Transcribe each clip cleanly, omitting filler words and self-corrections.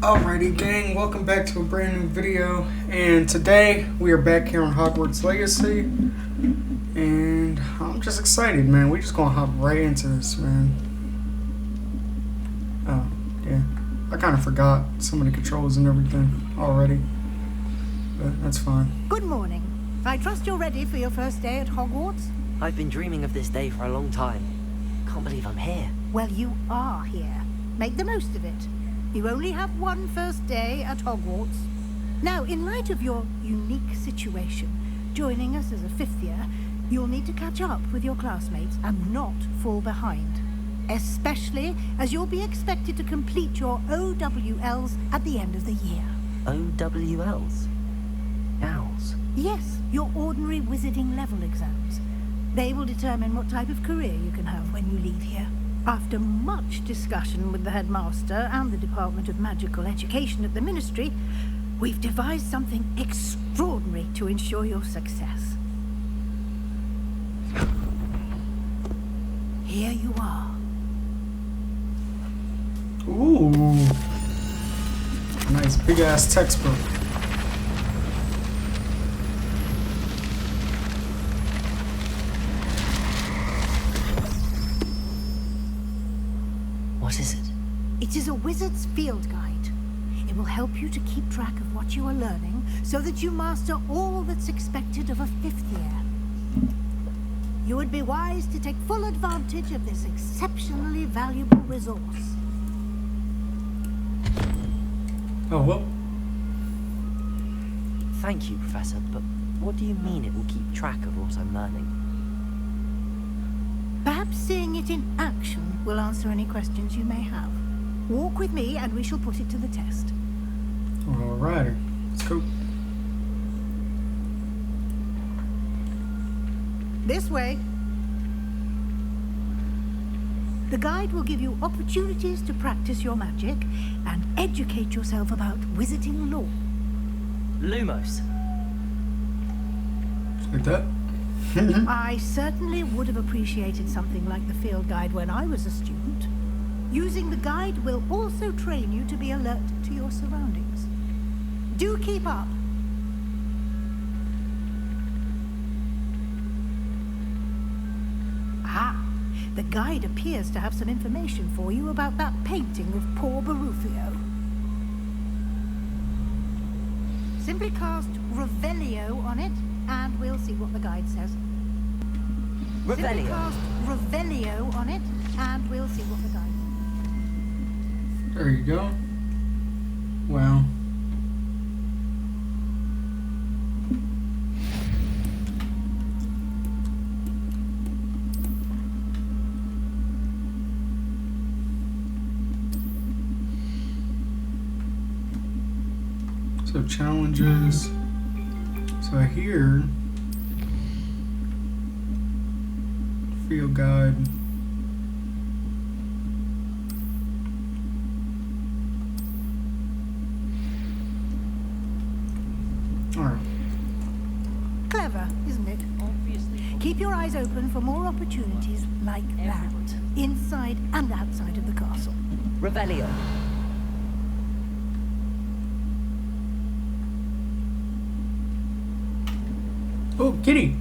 Alrighty gang, welcome back to a brand new video, and today we are back here on Hogwarts Legacy, and I'm just excited, man. We're just gonna hop right into this, man. Oh, yeah, I kind of forgot some of the controls and everything already, but that's fine. Good morning. I trust you're ready for your first day at Hogwarts? I've been dreaming of this day for a long time. Can't believe I'm here. Well, you are here. Make the most of it. You only have one first day at Hogwarts. Now, in light of your unique situation, joining us as a fifth year, you'll need to catch up with your classmates and not fall behind. Especially as you'll be expected to complete your OWLs at the end of the year. OWLs? Owls? Yes, your ordinary wizarding level exams. They will determine what type of career you can have when you leave here. After much discussion with the headmaster and the Department of Magical Education at the Ministry, we've devised something extraordinary to ensure your success. Here you are. Ooh, nice big ass textbook. What is it? It is a wizard's field guide. It will help you to keep track of what you are learning so that you master all that's expected of a fifth year. You would be wise to take full advantage of this exceptionally valuable resource. Oh, well. Thank you, Professor, but what do you mean it will keep track of what I'm learning? Perhaps seeing it in action will answer any questions you may have. Walk with me and we shall put it to the test. Alrighty, let's go. This way. The guide will give you opportunities to practice your magic and educate yourself about wizarding lore. Lumos. Like that? I certainly would have appreciated something like the field guide when I was a student. Using the guide will also train you to be alert to your surroundings. Do keep up. Ah, the guide appears to have some information for you about that painting of poor Barufio. Simply cast Revelio on it, and we'll see what the guide says. Simply Revelio. cast Revelio on it, and we'll see what the guide says. There you go. Wow. So challenges. So here, field guide. Alright. Clever, isn't it? Keep your eyes open for more opportunities like that, inside and outside of the castle. Revelio. Oh, kitty.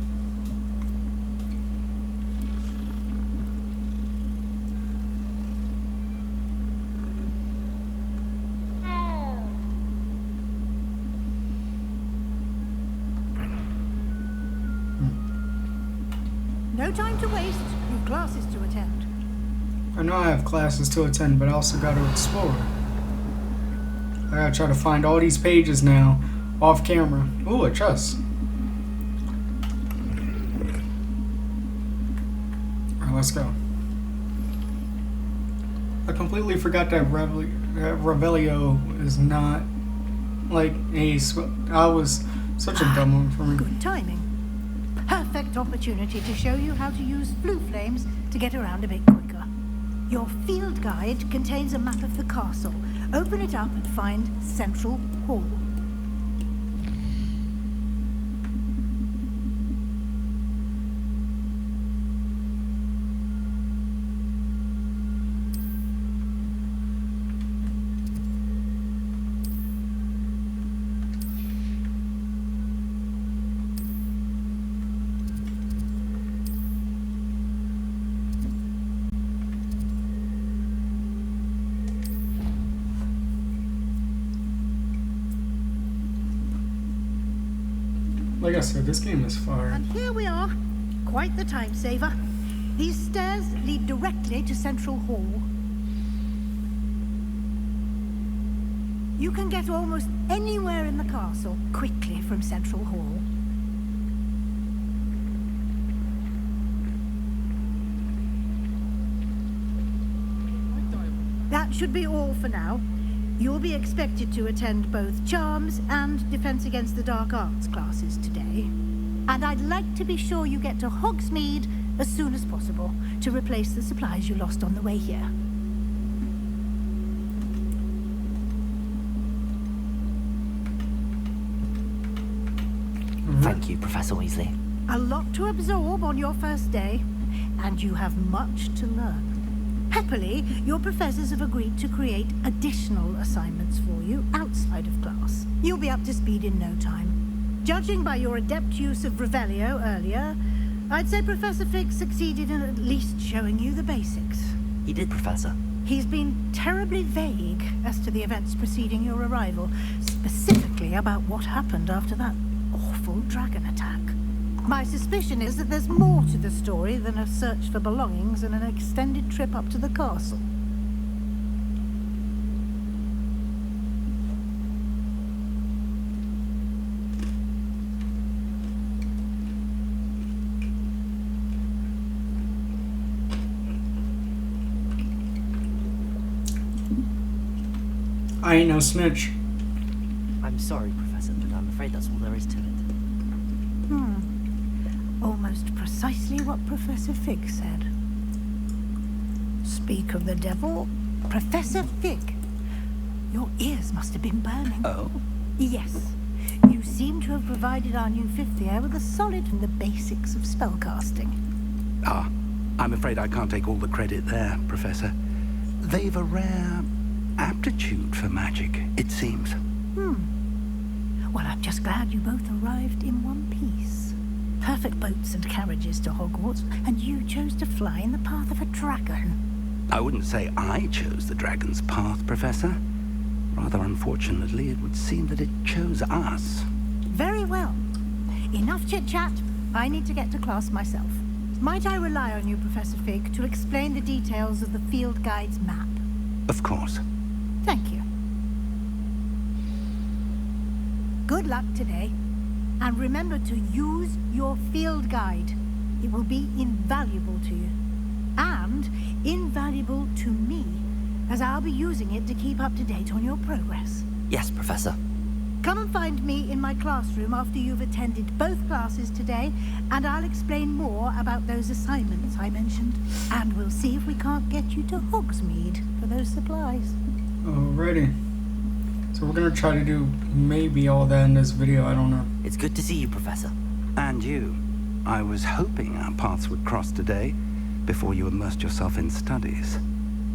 No time to waste. You've classes to attend. I know I have classes to attend, but I also got to explore. I gotta try to find all these pages now, off camera. Ooh, a chest. Alright, let's go. I completely forgot that Revelio is not like a. I was such a dumb one for me. Good timing. Perfect opportunity to show you how to use blue flames to get around a bit quicker. Your field guide contains a map of the castle. Open it up and find Central Hall. Like I said, this game is fire. And here we are. Quite the time saver. These stairs lead directly to Central Hall. You can get almost anywhere in the castle quickly from Central Hall. That should be all for now. You'll be expected to attend both Charms and Defense Against the Dark Arts classes today. And I'd like to be sure you get to Hogsmeade as soon as possible to replace the supplies you lost on the way here. Thank you, Professor Weasley. A lot to absorb on your first day, and you have much to learn. Happily, your professors have agreed to create additional assignments for you outside of class. You'll be up to speed in no time. Judging by your adept use of Revelio earlier, I'd say Professor Fig succeeded in at least showing you the basics. He did, Professor. He's been terribly vague as to the events preceding your arrival, specifically about what happened after that awful dragon attack. My suspicion is that there's more to the story than a search for belongings and an extended trip up to the castle. I ain't no snitch. I'm sorry, Professor, but I'm afraid that's all there is to it. Almost precisely what Professor Fig said. Speak of the devil, Professor Fig. Your ears must have been burning. Oh? Yes. You seem to have provided our new fifth year with a solid in the basics of spellcasting. Ah, I'm afraid I can't take all the credit there, Professor. They've a rare aptitude for magic, it seems. Well, I'm just glad you both arrived in one piece. Perfect boats and carriages to Hogwarts, and you chose to fly in the path of a dragon. I wouldn't say I chose the dragon's path, Professor. Rather unfortunately, it would seem that it chose us. Very well. Enough chit-chat. I need to get to class myself. Might I rely on you, Professor Fig, to explain the details of the field guide's map? Of course. Thank you. Good luck today. And remember to use your field guide. It will be invaluable to you. And invaluable to me, as I'll be using it to keep up to date on your progress. Yes, Professor. Come and find me in my classroom after you've attended both classes today, and I'll explain more about those assignments I mentioned. And we'll see if we can't get you to Hogsmeade for those supplies. Alrighty. So we're gonna try to do maybe all that in this video, I don't know. It's good to see you, Professor. And you. I was hoping our paths would cross today, before you immersed yourself in studies.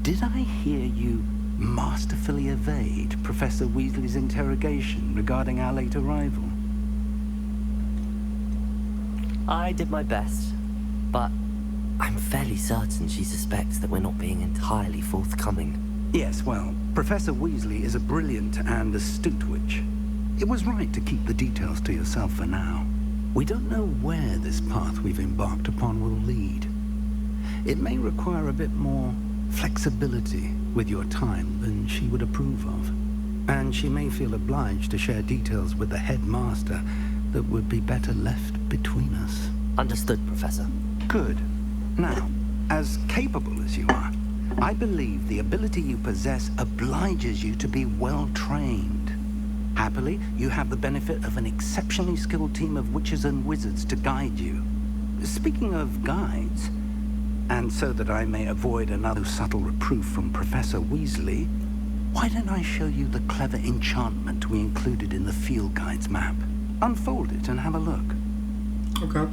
Did I hear you masterfully evade Professor Weasley's interrogation regarding our late arrival? I did my best, but I'm fairly certain she suspects that we're not being entirely forthcoming. Yes, well, Professor Weasley is a brilliant and astute witch. It was right to keep the details to yourself for now. We don't know where this path we've embarked upon will lead. It may require a bit more flexibility with your time than she would approve of. And she may feel obliged to share details with the headmaster that would be better left between us. Understood, Professor. Good. Now, as capable as you are, I believe the ability you possess obliges you to be well trained. Happily, you have the benefit of an exceptionally skilled team of witches and wizards to guide you. Speaking of guides, and so that I may avoid another subtle reproof from Professor Weasley, why don't I show you the clever enchantment we included in the field guide's map? Unfold it and have a look. Okay.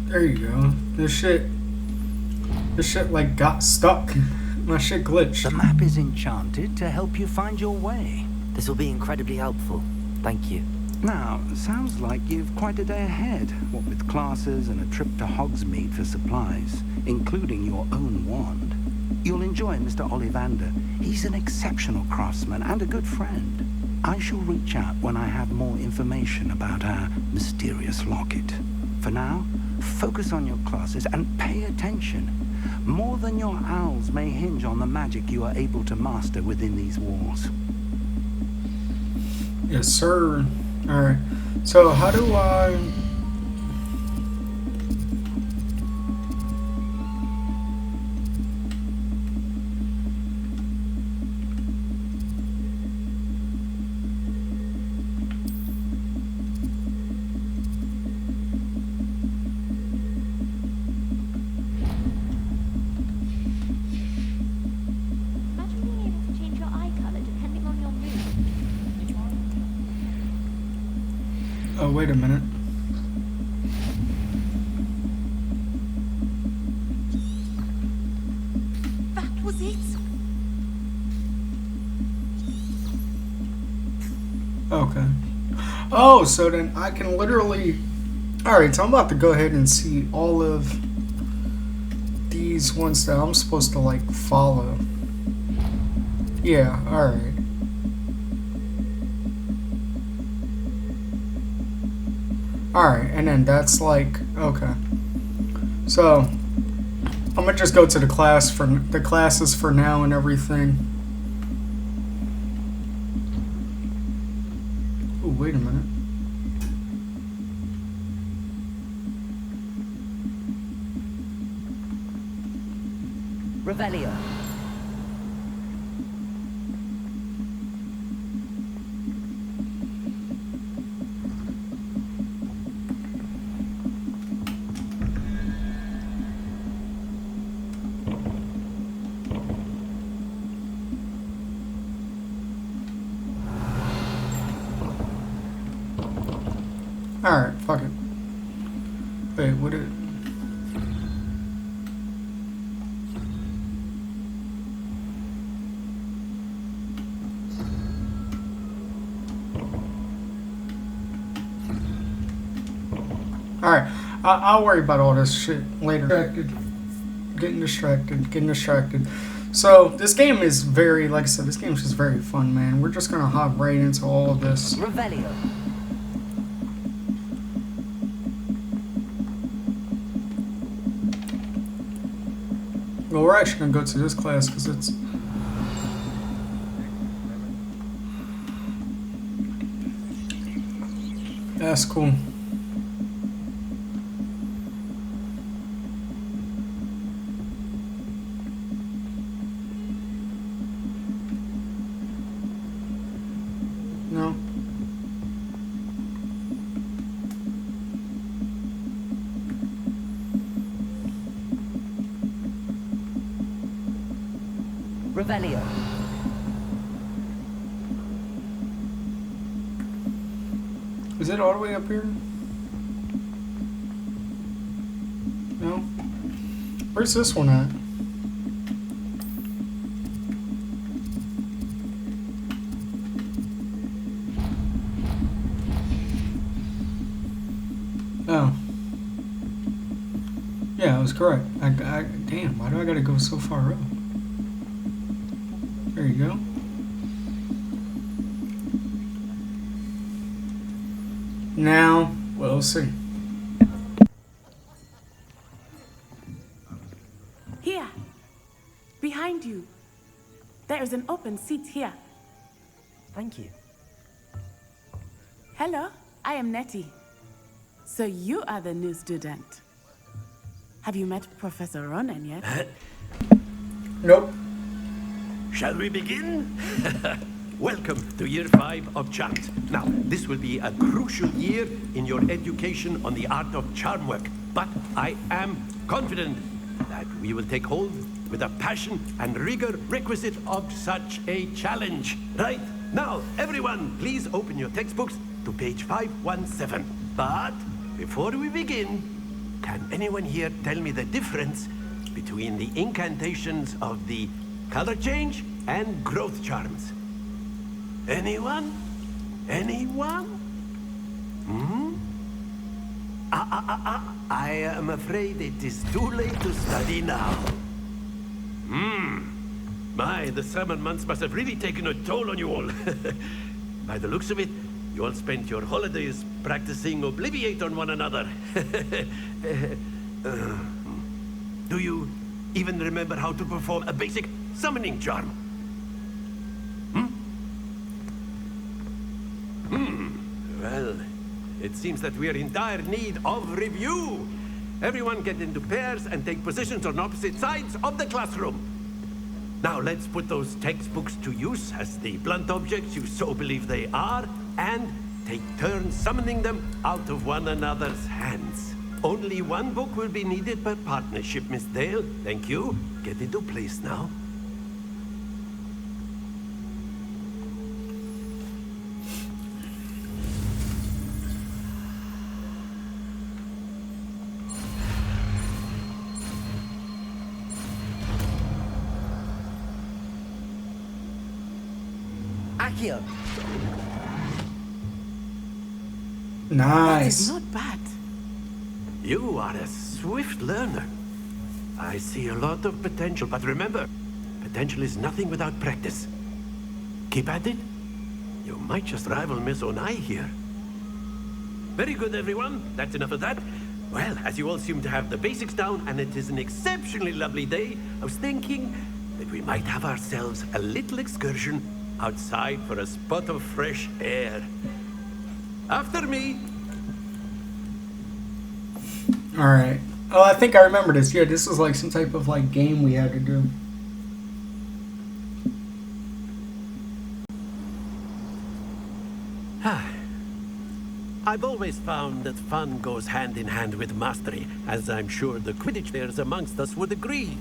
There you go. This shit like got stuck. My shit glitched. The map is enchanted to help you find your way. This will be incredibly helpful. Thank you. Now, sounds like you've quite a day ahead, what with classes and a trip to Hogsmeade for supplies, including your own wand. You'll enjoy Mr. Ollivander. He's an exceptional craftsman and a good friend. I shall reach out when I have more information about our mysterious locket. For now, focus on your classes and pay attention. More than your owls may hinge on the magic you are able to master within these walls. Yes, sir. Alright. So, how do I... Imagine being able to change your eye color depending on your mood. Oh, wait a minute. That was it. Okay. Oh, so then I can literally... Alright, so I'm about to go ahead and see all of these ones that I'm supposed to, like, follow. Yeah, alright. Alright, and then that's like... Okay. So, I'm gonna just go to the classes for now and everything. Oh, wait a minute. Revelio. Alright, fuck it. Wait, what it... Alright, I'll worry about all this shit later. Getting distracted. So, this game is very, like I said, this game's just very fun, man. We're just gonna hop right into all of this. Revelio. Well, we're actually gonna go to this class because it's... That's cool. No. Revelio. Is it all the way up here? No? Where's this one at? Oh. Yeah, I was correct. Damn, why do I gotta go so far up? There you go. Now, we'll see. Here, behind you. There is an open seat here. Thank you. Hello, I am Nettie. So you are the new student. Have you met Professor Ronan yet? Nope. Shall we begin? Welcome to year 5 of charms. Now, this will be a crucial year in your education on the art of charm work. But I am confident that we will take hold with the passion and rigor requisite of such a challenge. Right, now, everyone, please open your textbooks to page 517. But before we begin, can anyone here tell me the difference between the incantations of the color change and growth charms? Anyone? Anyone? Hmm? I am afraid it is too late to study now. My, the summer months must have really taken a toll on you all. By the looks of it, you all spent your holidays practicing Obliviate on one another. Do you even remember how to perform a basic summoning charm? Well, it seems that we are in dire need of review. Everyone get into pairs and take positions on opposite sides of the classroom. Now let's put those textbooks to use as the blunt objects you so believe they are, and take turns summoning them out of one another's hands. Only one book will be needed per partnership, Miss Dale. Thank you. Get into place now. Accio! That is Nice. not bad. You are a swift learner. I see a lot of potential, but remember, potential is nothing without practice. Keep at it. You might just rival Miss Onai here. Very good, everyone. That's enough of that. Well, as you all seem to have the basics down, and it is an exceptionally lovely day, I was thinking that we might have ourselves a little excursion outside for a spot of fresh air. After me. Alright. Oh, I think I remember this. Yeah, this was like some type of like game we had to do. I've always found that fun goes hand in hand with mastery, as I'm sure the Quidditch players amongst us would agree.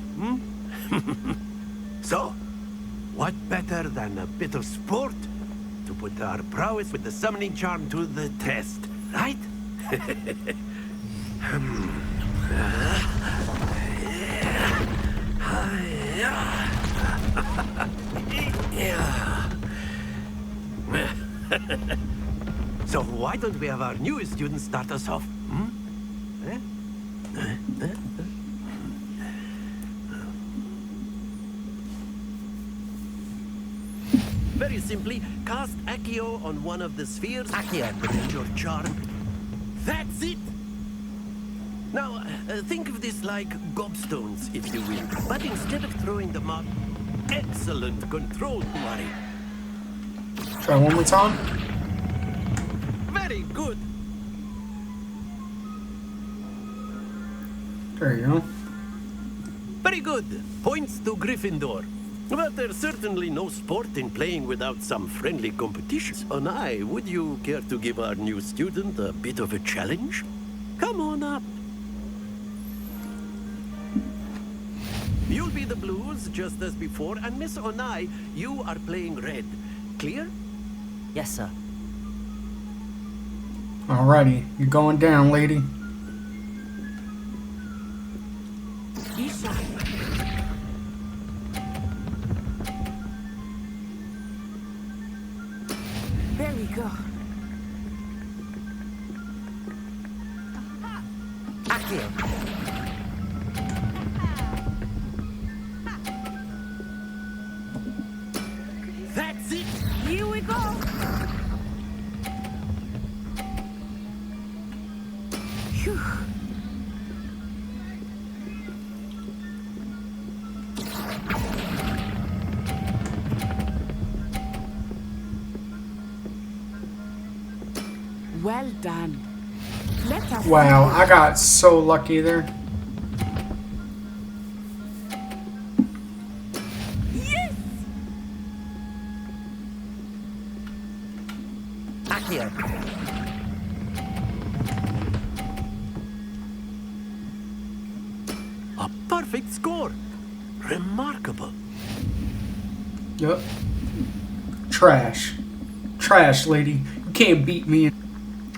So, what better than a bit of sport to put our prowess with the summoning charm to the test, right? So why don't we have our newest student start us off? Very simply, cast Accio on one of the spheres. Accio. And your charm. That's it! Now, think of this like gobstones, if you will. But instead of throwing them out, excellent control, Mari. Try one more time. Very good. There you go. Very good. Points to Gryffindor. But there's certainly no sport in playing without some friendly competitions. Onai, would you care to give our new student a bit of a challenge? Come on up. You'll be the blues, just as before, and Miss Onai, you are playing red. Clear? Yes, sir. Alrighty. You're going down, lady. Isha. There we go. Accio! That's it! Here we go. Phew. Well done. Let us Wow, I got so lucky there. Yes! Accio! A perfect score! Remarkable. Yup. Trash. Trash, lady. You can't beat me.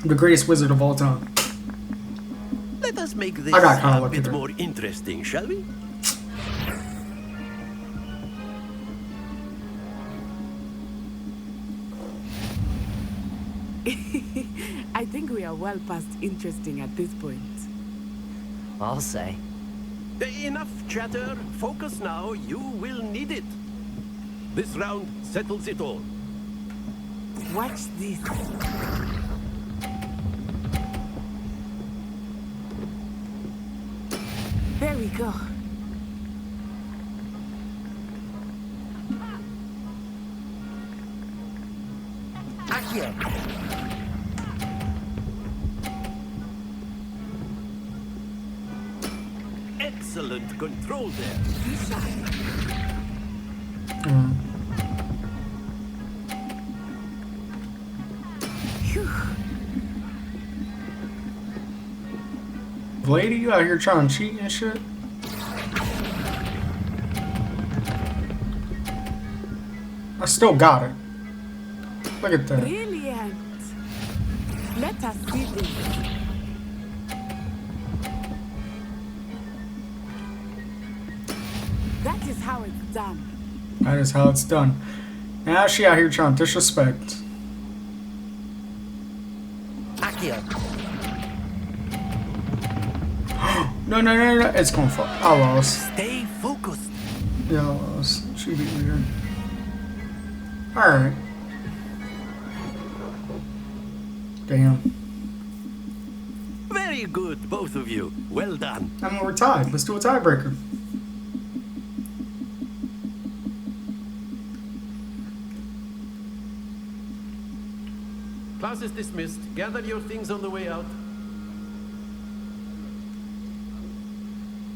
The greatest wizard of all time. Let us make this I got kinda a lucky bit there. more interesting, shall we? I think we are well past interesting at this point. I'll say. Enough chatter. Focus now. You will need it. This round settles it all. Watch this. There we go. Accio! Excellent control there. Phew. Lady, you out here trying to cheat and shit? I still got it. Look at that. Brilliant. Let us see this. That is how it's done. That is how it's done. Now she out here trying to disrespect. Accio! No. It's gonna fall. I lost. Stay focused! Yeah, I lost. She beat me here. Alright. Damn. Very good, both of you. Well done. I mean, we're tied. Let's do a tiebreaker. Class is dismissed. Gather your things on the way out.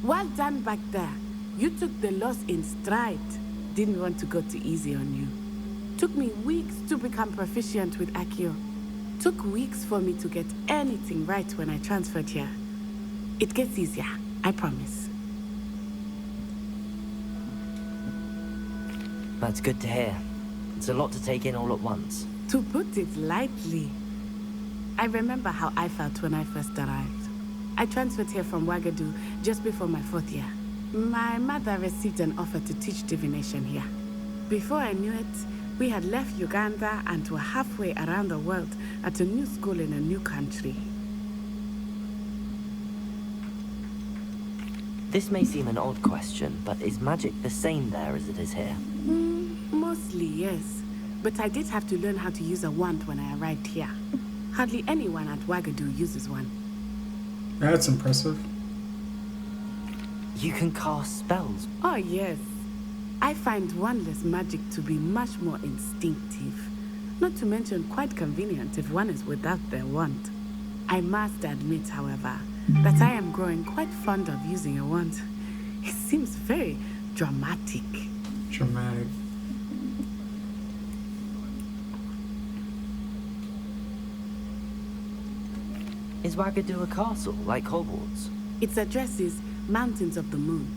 Well done back there. You took the loss in stride. Didn't want to go too easy on you. Took me weeks to become proficient with Accio. Took weeks for me to get anything right when I transferred here. It gets easier, I promise. That's good to hear. It's a lot to take in all at once. To put it lightly, I remember how I felt when I first arrived. I transferred here from Ouagadougou just before my 4th year. My mother received an offer to teach divination here. Before I knew it, we had left Uganda and were halfway around the world at a new school in a new country. This may seem an odd question, but is magic the same there as it is here? Mostly, yes. But I did have to learn how to use a wand when I arrived here. Hardly anyone at Ouagadougou uses one. That's impressive. You can cast spells. Oh, yes. I find wandless magic to be much more instinctive. Not to mention quite convenient if one is without their wand. I must admit, however, that I am growing quite fond of using a wand. It seems very dramatic. Dramatic. Is Ouagadougou a castle, like Hogwarts? Its address is Mountains of the Moon.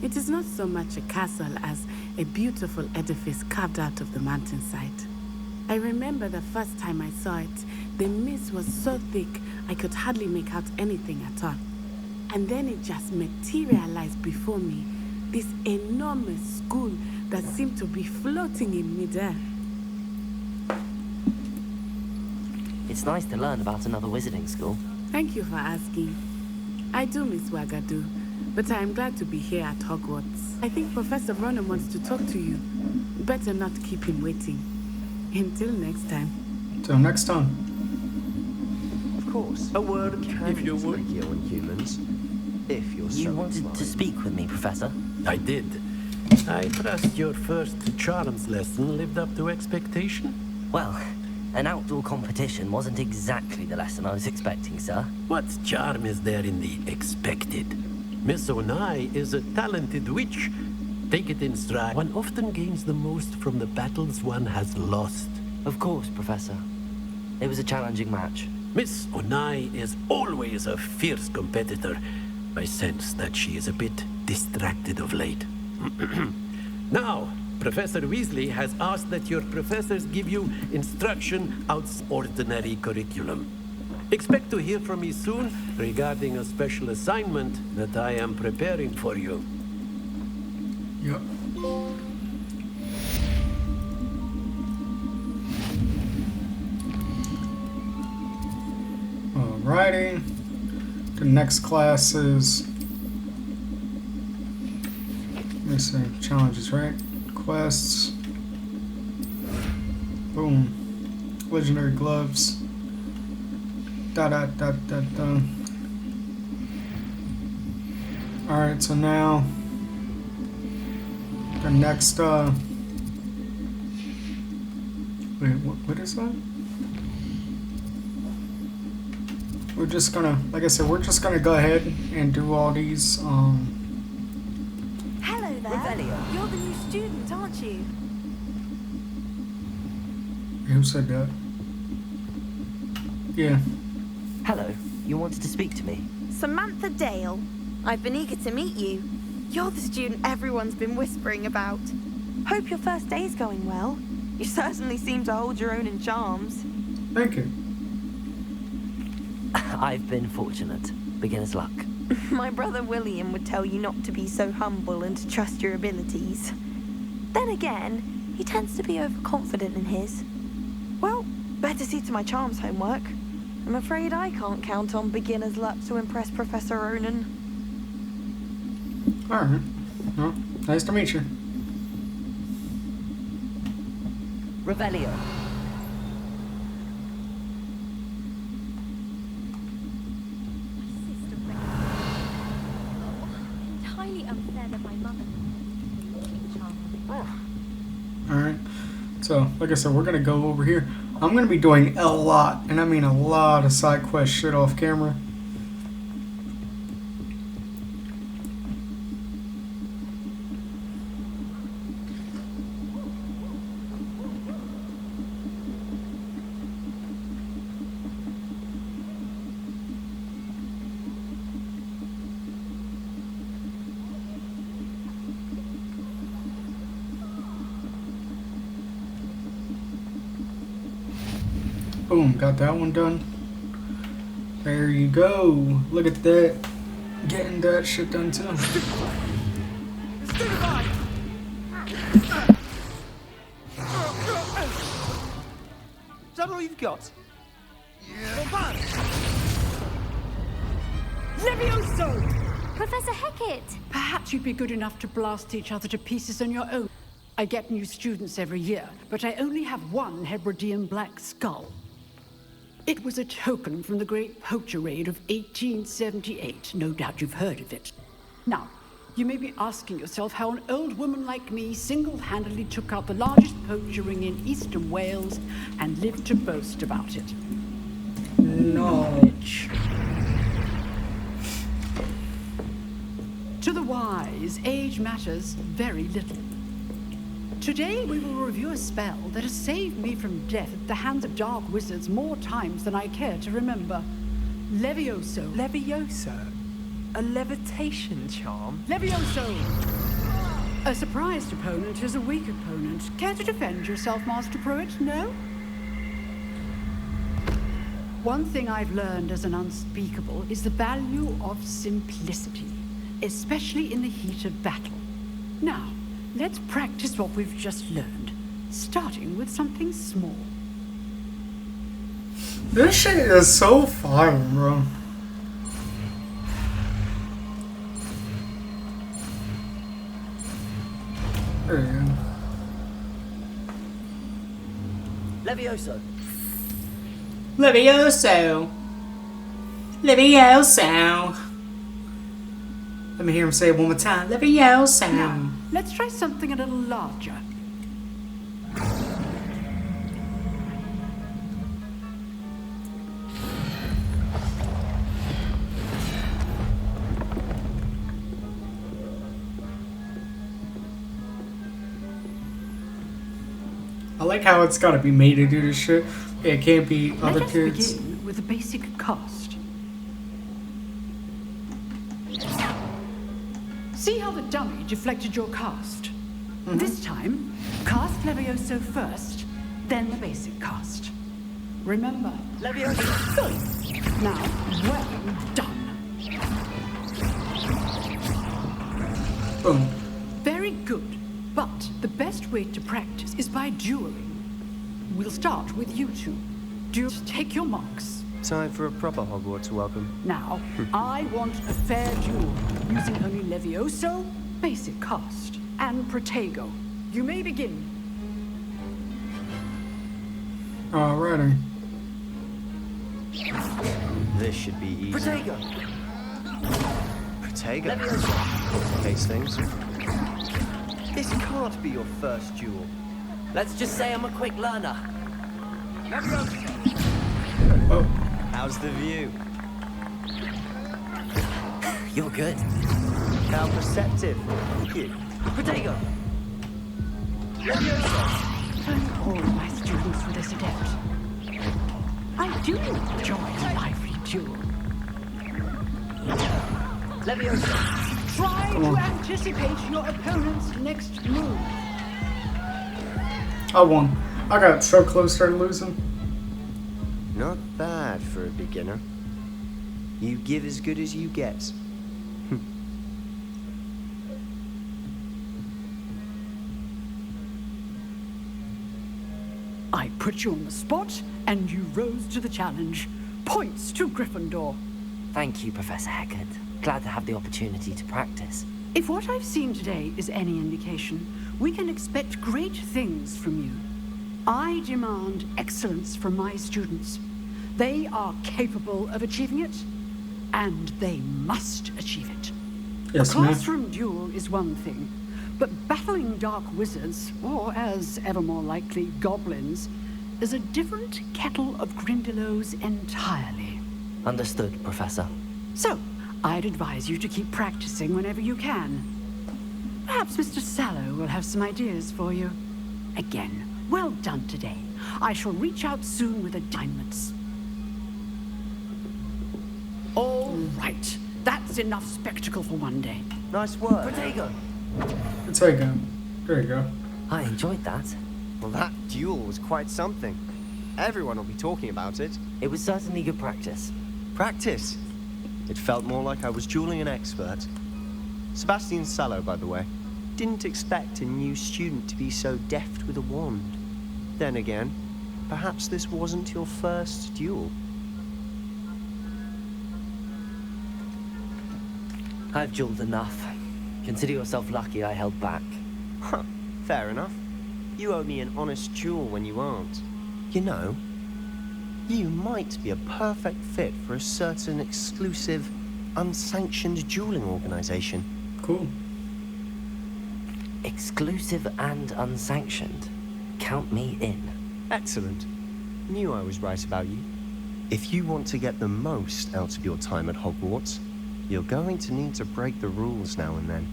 It is not so much a castle as a beautiful edifice carved out of the mountainside. I remember the first time I saw it, the mist was so thick I could hardly make out anything at all. And then it just materialized before me, this enormous school that seemed to be floating in midair. It's nice to learn about another wizarding school. Thank you for asking. I do miss Ouagadougou, but I am glad to be here at Hogwarts. I think Professor Ronan wants to talk to you. Better not keep him waiting. Until next time. Till next time. Of course. A word, if you Use would. Accio on humans, if you're so You wanted inclined. to speak with me, Professor? I did. I trust your first charms lesson lived up to expectation. Well, an outdoor competition wasn't exactly the lesson I was expecting, sir. What charm is there in the expected? Miss Onai is a talented witch. Take it in stride. One often gains the most from the battles one has lost. Of course, Professor. It was a challenging match. Miss Onai is always a fierce competitor. I sense that she is a bit distracted of late. Now, Professor Weasley has asked that your professors give you instruction outside ordinary curriculum. Expect to hear from me soon regarding a special assignment that I am preparing for you. Yep. Alrighty. The next class is Let me see. Challenges, right? Quests. Boom. Legendary gloves. Da da da da da. Alright, so now the next wait, what is that? We're just gonna, like I said, we're just gonna go ahead and do all these Hello there. Revelio. You're the new student, aren't you? Who said that? Yeah. Hello, you wanted to speak to me? Samantha Dale. I've been eager to meet you. You're the student everyone's been whispering about. Hope your first day's going well. You certainly seem to hold your own in charms. Thank you. I've been fortunate. Beginner's luck. My brother William would tell you not to be so humble and to trust your abilities. Then again, he tends to be overconfident in his. Well, better see to my charms homework. I'm afraid I can't count on beginner's luck to impress Professor Ronan. Alright. Well, nice to meet you. Revelio. Entirely unfair that my mother Alright. So, like I said, we're gonna go over here. I'm gonna be doing a lot, and I mean a lot of side quest shit off camera. Boom, got that one done. There you go. Look at that. Getting that shit done too. Is that all you've got? Levioso! Professor Hecat! Perhaps you'd be good enough to blast each other to pieces on your own. I get new students every year, but I only have one Hebridean black skull. It was a token from the Great Poacher Raid of 1878. No doubt you've heard of it. Now, you may be asking yourself how an old woman like me single-handedly took out the largest poacher ring in eastern Wales and lived to boast about it. Knowledge. To the wise, age matters very little. Today we will review a spell that has saved me from death at the hands of dark wizards more times than I care to remember. Levioso. Levioso? A levitation charm? Levioso! A surprised opponent is a weak opponent. Care to defend yourself, Master Pruitt? No? One thing I've learned as an unspeakable is the value of simplicity, especially in the heat of battle. Now, let's practice what we've just learned, starting with something small. This shit is so fire, bro. There you go. Levioso. Levioso. Levioso. Let me hear him say it one more time. Levioso. Now, let's try something a little larger. I like how it's gotta be made to do this shit. It can't be other Let us kids. begin with the basic cast. See how the dummy deflected your cast? This time, cast Levioso first, then the basic cast. Remember, Levioso. good. Now, well done. Boom. Very good. But the best way to practice is by dueling. We'll start with you two. Take your marks. Time for a proper Hogwarts welcome. Now, I want a fair duel, using only Levioso basic cast, and Protego. You may begin. Alrighty. This should be easy. Protego! Protego. Case things. This can't be your first duel. Let's just say I'm a quick learner. Oh. How's the view? You're good. How perceptive. Thank you. Protego! Thank all my students for this adept. I do enjoy a lively duel. Leviosa! Try to anticipate your opponent's next move. I won. I got so close to losing. Not bad for a beginner. You give as good as you get. I put you on the spot, and you rose to the challenge. Points to Gryffindor. Thank you, Professor Heckert. Glad to have the opportunity to practice. If what I've seen today is any indication, we can expect great things from you. I demand excellence from my students. They are capable of achieving it, and they must achieve it. Yes, a ma'am. classroom duel is one thing, but battling dark wizards, or as ever more likely, goblins, is a different kettle of Grindylows entirely. Understood, Professor. So, I'd advise you to keep practicing whenever you can. Perhaps Mr. Sallow will have some ideas for you. Again, well done today. I shall reach out soon with assignments. All right. That's enough spectacle for one day. Nice work. Protego! Protego. There you go. I enjoyed that. Well, that duel was quite something. Everyone will be talking about it. It was certainly good practice. Practice. It felt more like I was dueling an expert. Sebastian Sallow, by the way. Didn't expect a new student to be so deft with a wand. Then again, perhaps this wasn't your first duel. I've dueled enough. Consider yourself lucky I held back. Huh, fair enough. You owe me an honest duel when you aren't. You know, you might be a perfect fit for a certain exclusive, unsanctioned dueling organization. Cool. Exclusive and unsanctioned. Count me in. Excellent. Knew I was right about you. If you want to get the most out of your time at Hogwarts, you're going to need to break the rules now and then.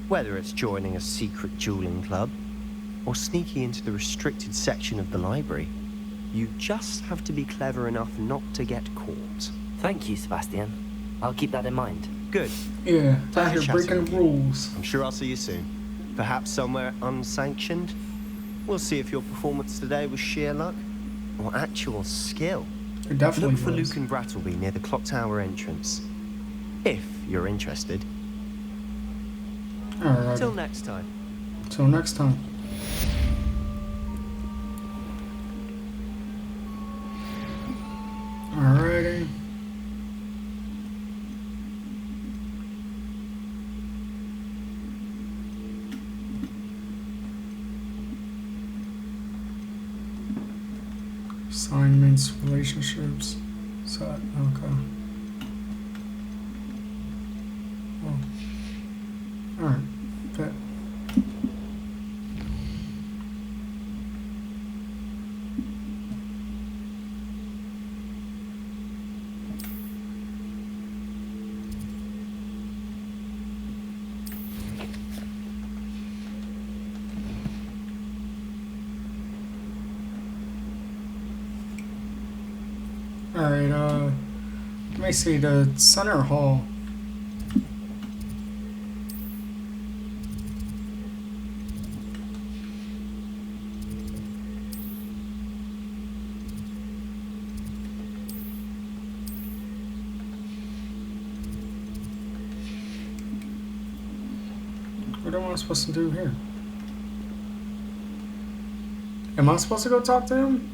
Whether it's joining a secret dueling club, or sneaking into the restricted section of the library, you just have to be clever enough not to get caught. Thank you, Sebastian. I'll keep that in mind. Good. Yeah, out Pleasure here chatting breaking with you. rules. I'm sure I'll see you soon. Perhaps somewhere unsanctioned. We'll see if your performance today was sheer luck or actual skill. It definitely Look for was. Luke and Brattleby near the clock tower entrance. If you're interested. Alright. Till next time. Till next time. Alrighty. Assignments, relationships. So, okay. Oh. Alright. Bet. Alright, let me see, the center hall. What am I supposed to do here? Am I supposed to go talk to him?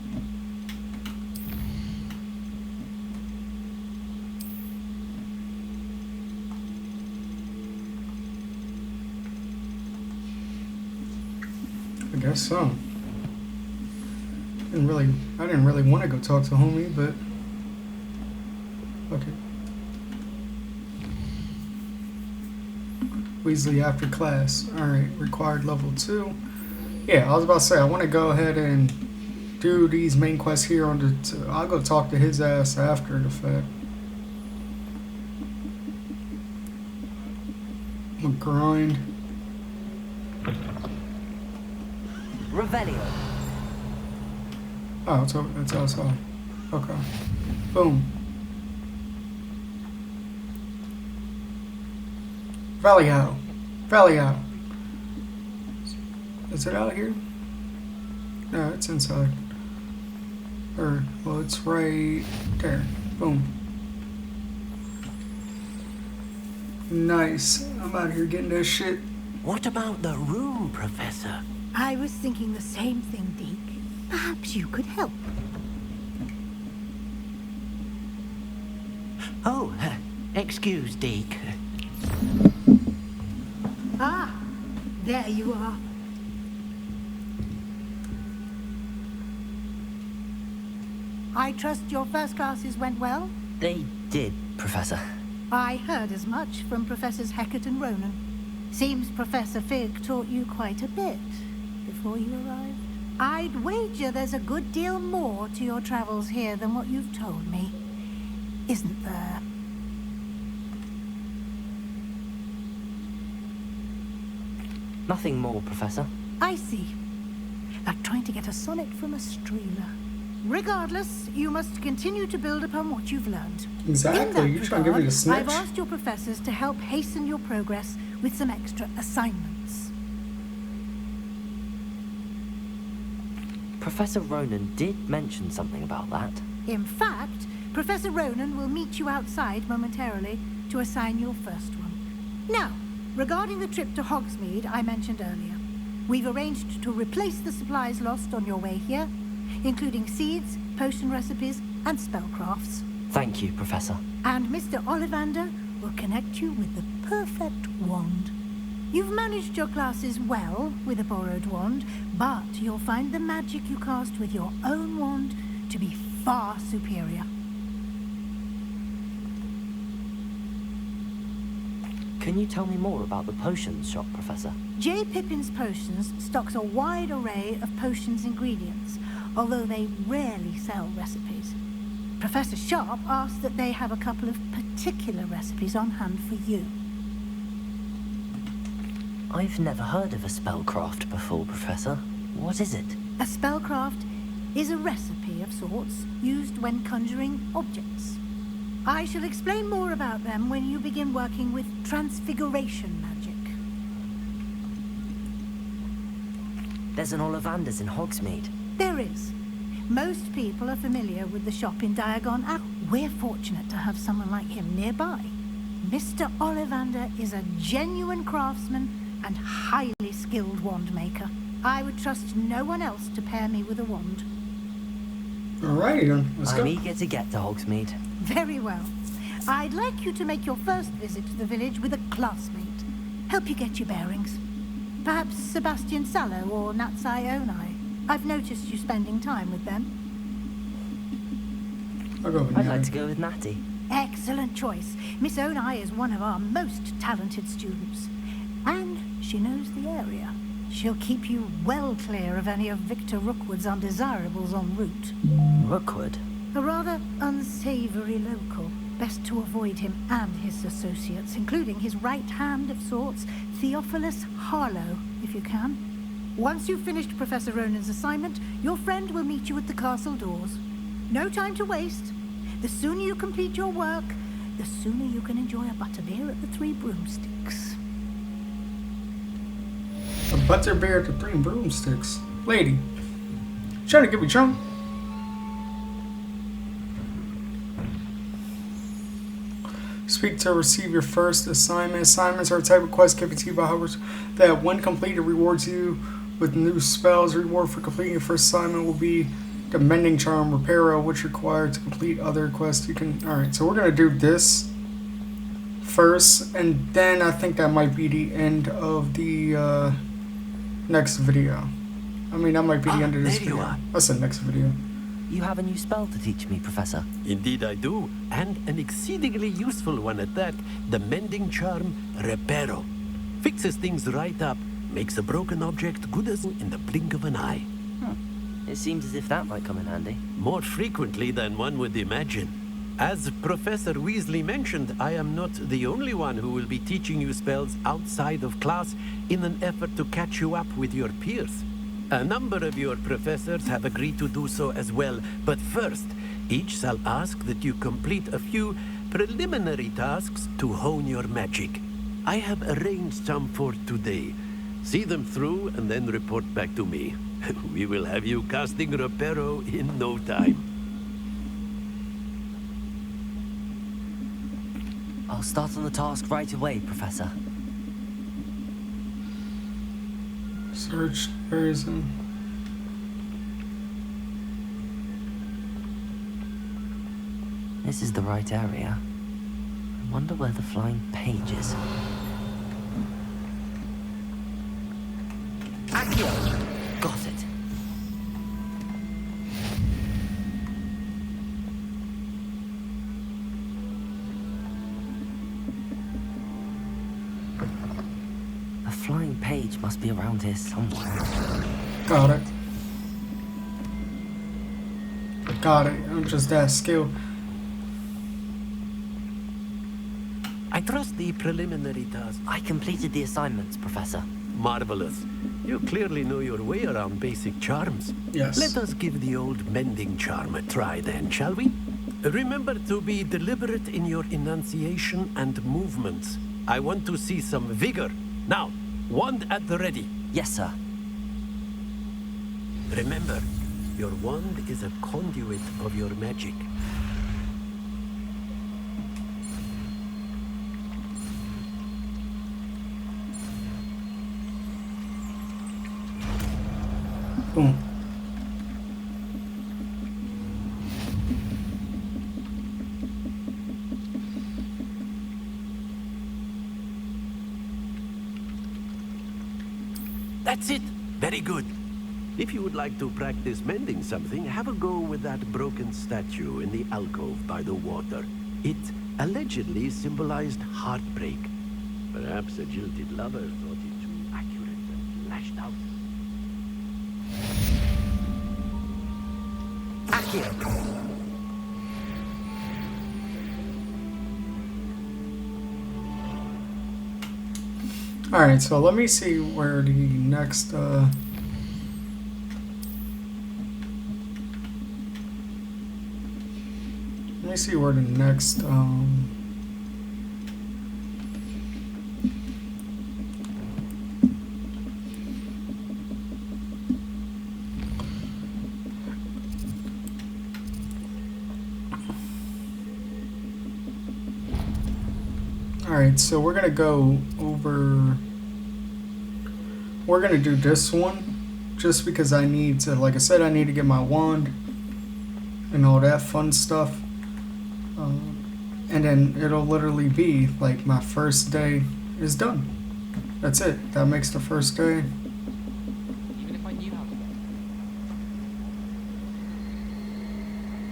guess so. I didn't really want to go talk to homie, but okay. Weasley after class. Alright, required level 2. Yeah, I was about to say, I want to go ahead and do these main quests here on the... I'll go talk to his ass after the fact. I'm gonna grind. Revelio. Oh, it's outside. Okay. Boom. Valio. Is it out here? No, it's inside. Well, it's right there. Boom. Nice. I'm out here getting this shit. What about the room, Professor? I was thinking the same thing, Deke. Perhaps you could help. Oh, excuse, Deke. Ah, there you are. I trust your first classes went well? They did, Professor. I heard as much from Professors Hecat and Ronan. Seems Professor Fig taught you quite a bit before you arrived. I'd wager there's a good deal more to your travels here than what you've told me. Isn't there? Nothing more, Professor. I see. Like trying to get a sonnet from a streamer. Regardless, you must continue to build upon what you've learned. Exactly. You're trying to give me the snitch. I've asked your professors to help hasten your progress with some extra assignments. Professor Ronan did mention something about that. In fact, Professor Ronan will meet you outside momentarily to assign your first one. Now, regarding the trip to Hogsmeade I mentioned earlier, we've arranged to replace the supplies lost on your way here, including seeds, potion recipes, and spellcrafts. Thank you, Professor. And Mr. Ollivander will connect you with the perfect wand. You've managed your classes well with a borrowed wand, but you'll find the magic you cast with your own wand to be far superior. Can you tell me more about the potions shop, Professor? J. Pippin's Potions stocks a wide array of potions ingredients, although they rarely sell recipes. Professor Sharp asked that they have a couple of particular recipes on hand for you. I've never heard of a spellcraft before, Professor. What is it? A spellcraft is a recipe of sorts used when conjuring objects. I shall explain more about them when you begin working with transfiguration magic. There's an Ollivander's in Hogsmeade. There is. Most people are familiar with the shop in Diagon Alley. We're fortunate to have someone like him nearby. Mr. Ollivander is a genuine craftsman and highly skilled wand maker. I would trust no one else to pair me with a wand. Alrighty then, let's go. I'm eager to get to Hogsmeade. Very well. I'd like you to make your first visit to the village with a classmate. Help you get your bearings. Perhaps Sebastian Sallow or Natsai Onai. I've noticed you spending time with them. I'll go with I'd like to go with Natty. Excellent choice. Miss Onai is one of our most talented students. And she knows the area. She'll keep you well clear of any of Victor Rookwood's undesirables en route. Rookwood? A rather unsavory local. Best to avoid him and his associates, including his right hand of sorts, Theophilus Harlow, if you can. Once you've finished Professor Ronan's assignment, your friend will meet you at the castle doors. No time to waste. The sooner you complete your work, the sooner you can enjoy a butterbeer at the Three Broomsticks. A butterbeer at the Three Broomsticks. Lady, trying to get me drunk? Speak to receive your first assignment. Assignments are a type of quest given to you by Hogwarts that, when completed, rewards you with new spells. Reward for completing your first assignment will be the Mending Charm Reparo, which required to complete other quests. You can. Alright, so we're gonna do this first, and then I think that might be the end of the next video. I mean, that might be the end of this there you video. are. That's the next video. You have a new spell to teach me, Professor. Indeed I do, and an exceedingly useful one at that. The mending charm, Reparo. Fixes things right up, makes a broken object good as in the blink of an eye. It seems as if that might come in handy. More frequently than one would imagine. As Professor Weasley mentioned, I am not the only one who will be teaching you spells outside of class in an effort to catch you up with your peers. A number of your professors have agreed to do so as well, but first, each shall ask that you complete a few preliminary tasks to hone your magic. I have arranged some for today. See them through and then report back to me. We will have you casting Reparo in no time. I'll start on the task right away, Professor. Search, where is it? This is the right area. I wonder where the flying page is. Accio! Got it. A flying page must be around here somewhere. Got it. Got it. I'm just that skill. I trust the preliminary task. I completed the assignments, Professor. Marvelous. You clearly know your way around basic charms. Yes. Let us give the old mending charm a try then, shall we? Remember to be deliberate in your enunciation and movements. I want to see some vigor. Now, wand at the ready. Yes, sir. Remember, your wand is a conduit of your magic. Boom. That's it. Very good. If you would like to practice mending something, have a go with that broken statue in the alcove by the water. It allegedly symbolized heartbreak. Perhaps a jilted lover thought it too accurate and lashed out. Accio! Alright, so let me see where the next, let me see where the next, Alright, so we're gonna go over, we're gonna do this one, just because I need to, like I said, I need to get my wand, and all that fun stuff, and then it'll literally be, like, my first day is done. That's it, that makes the first day. Even if I knew how to get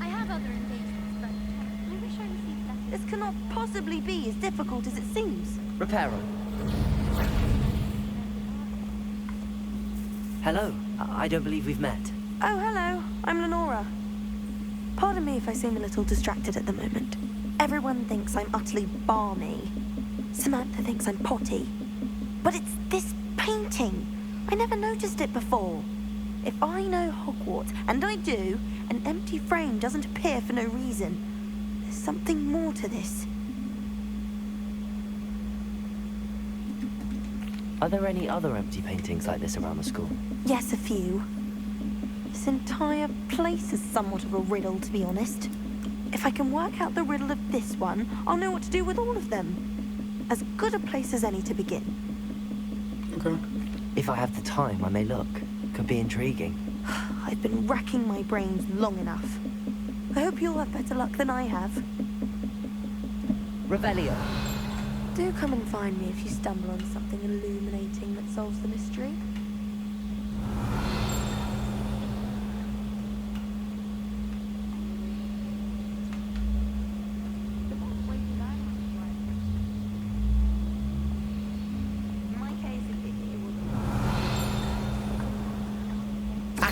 I have other engagements, but I wish I received letters. This cannot possibly be as difficult as it seems. Reparo. Hello. I don't believe we've met. Oh, hello. I'm Lenora. Pardon me if I seem a little distracted at the moment. Everyone thinks I'm utterly balmy. Samantha thinks I'm potty. But it's this painting. I never noticed it before. If I know Hogwarts, and I do, an empty frame doesn't appear for no reason. There's something more to this. Are there any other empty paintings like this around the school? Yes, a few. This entire place is somewhat of a riddle, to be honest. If I can work out the riddle of this one, I'll know what to do with all of them. As good a place as any to begin. Okay. If I have the time, I may look. Could be intriguing. I've been racking my brains long enough. I hope you'll have better luck than I have. Revelio. Do come and find me if you stumble on something illuminating that solves the mystery.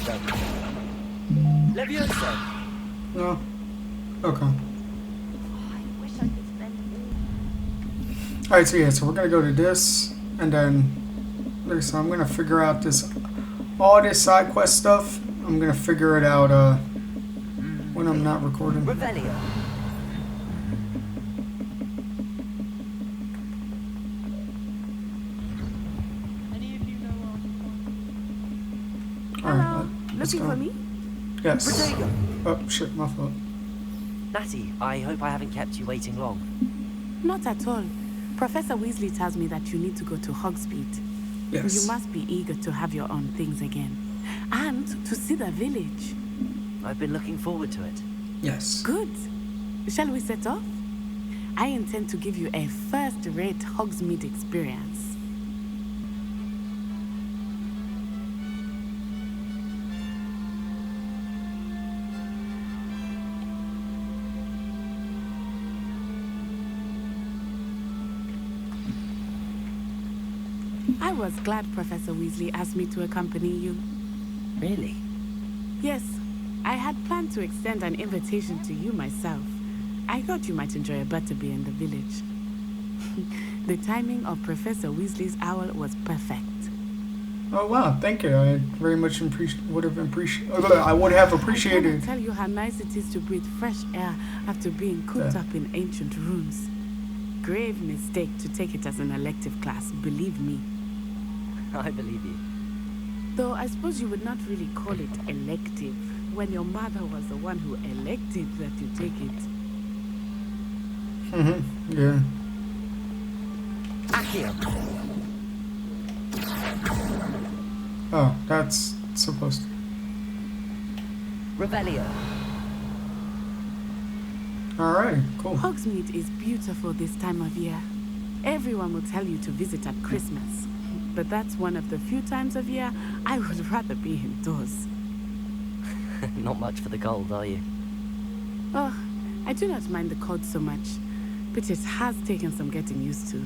Levioso. Levioso. No. Okay. I wish I could spend Alright, so yeah, so we're gonna go to this, and then, like, so I'm gonna figure out all this side quest stuff. I'm gonna figure it out, when I'm not recording. Revelio. Alright, let's Looking go. for me? Yes. Protego. Oh, shit, my fault. Natty, I hope I haven't kept you waiting long. Not at all. Professor Weasley tells me that you need to go to Hogsmeade. Yes. You must be eager to have your own things again. And to see the village. I've been looking forward to it. Yes. Good. Shall we set off? I intend to give you a first-rate Hogsmeade experience. I was glad Professor Weasley asked me to accompany you. Really? Yes, I had planned to extend an invitation to you myself. I thought you might enjoy a butterbeer in the village. The timing of Professor Weasley's owl was perfect. Oh wow, thank you. I very much would have I appreciated. cannot tell you how nice it is to breathe fresh air after being cooped up in ancient rooms. Grave mistake to take it as an elective class, believe me. I believe you. Though I suppose you would not really call it elective when your mother was the one who elected that you take it. Yeah. Accio. Oh, that's supposed to. Revelio. Alright, cool. Hogsmeade is beautiful this time of year. Everyone will tell you to visit at Christmas. But that's one of the few times of year I would rather be indoors. Not much for the cold, are you? Oh, I do not mind the cold so much, but it has taken some getting used to.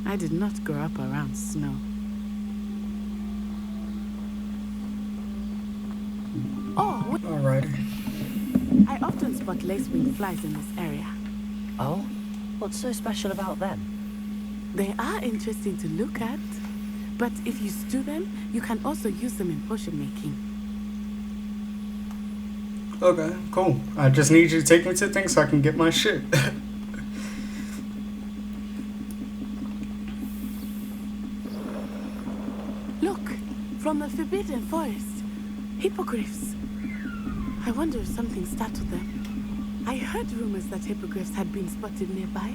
I did not grow up around snow. Oh, Alrighty. I often spot lacewing flies in this area. Oh? What's so special about them? They are interesting to look at, but if you stew them, you can also use them in potion making. Okay, cool. I just need you to take me to things so I can get my shit. Look, from the Forbidden Forest, hippogriffs. I wonder if something startled them. I heard rumors that hippogriffs had been spotted nearby.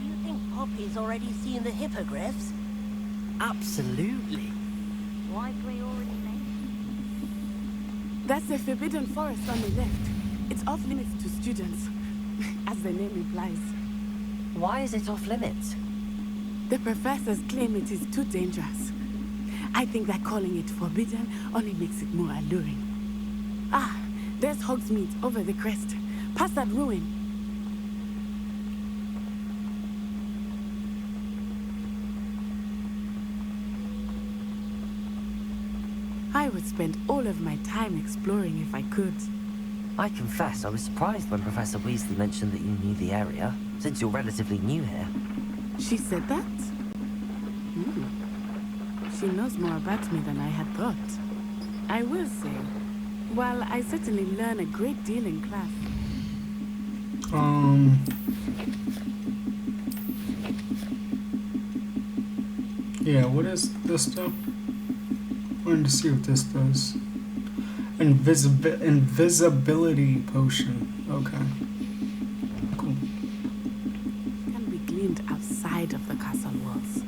You think Poppy's already seen the hippogriffs? Absolutely. Likely already made. That's the Forbidden Forest on the left. It's off limits to students, as the name implies. Why is it off limits? The professors claim it is too dangerous. I think that calling it forbidden only makes it more alluring. Ah, there's Hogsmeade over the crest. Past that ruin. I would spend all of my time exploring if I could. I confess I was surprised when Professor Weasley mentioned that you knew the area, since you're relatively new here. She said that? She knows more about me than I had thought. I will say, while I certainly learn a great deal in class. Yeah, what is this do? Wanted to see what this does. Invisibility potion. Okay. Cool. Can be gleaned outside of the castle walls.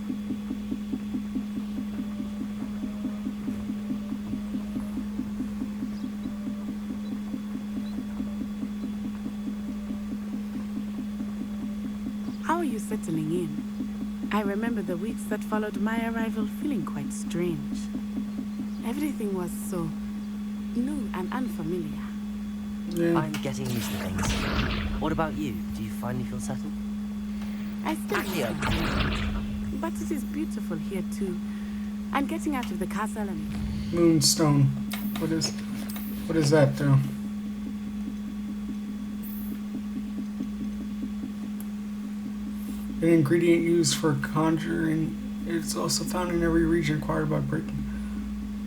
How are you settling in? I remember the weeks that followed my arrival feeling quite strange. Everything was so new and unfamiliar. Yeah. I'm getting used to things. What about you? Do you finally feel settled? I still Accio. but it is beautiful here too. And getting out of the castle and Moonstone. What is that though? An ingredient used for conjuring. It's also found in every region acquired by breaking.